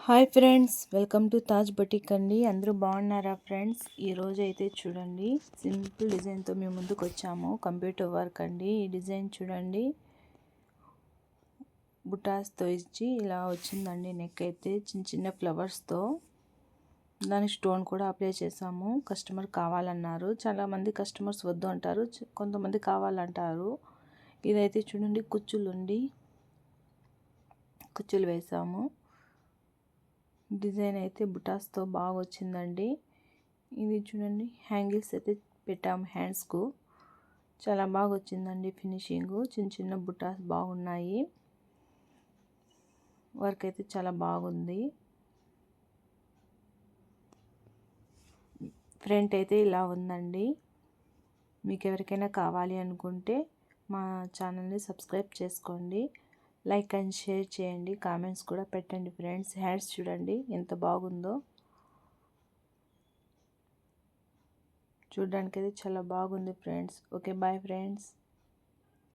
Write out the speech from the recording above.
Hi friends, welcome to Taj boutique అండి. అందరూ బాగున్నారా ఫ్రెండ్స్? ఈరోజు అయితే చూడండి, సింపుల్ డిజైన్తో మేము ముందుకు వచ్చాము. కంప్యూటర్ వర్క్ అండి. ఈ డిజైన్ చూడండి, బుటాస్తో ఇచ్చి ఇలా వచ్చిందండి. నెక్ అయితే చిన్న చిన్న ఫ్లవర్స్తో, దానికి స్టోన్ కూడా అప్లై చేసాము. కస్టమర్ కావాలన్నారు. చాలామంది కస్టమర్స్ వద్దు అంటారు, కొంతమంది కావాలంటారు. ఇదైతే చూడండి, కుచ్చులు వేసాము. డిజైన్ అయితే బుటాస్తో బాగా వచ్చిందండి. ఇది చూడండి, హ్యాంగిల్స్ అయితే పెట్టాము హ్యాండ్స్కు. చాలా బాగా వచ్చిందండి ఫినిషింగ్. చిన్న చిన్న బుటాస్ బాగున్నాయి. వర్క్ అయితే చాలా బాగుంది. ఫ్రంట్ అయితే ఇలా ఉందండి. మీకు ఎవరికైనా కావాలి అనుకుంటే మా ఛానల్ని సబ్స్క్రైబ్ చేసుకోండి, లైక్ అండ్ షేర్ చేయండి, కామెంట్స్ కూడా పెట్టండి ఫ్రెండ్స్. హ్యాండ్స్ చూడండి ఎంత బాగుందో. చూడడానికి అయితే చాలా బాగుంది ఫ్రెండ్స్. Okay, bye friends.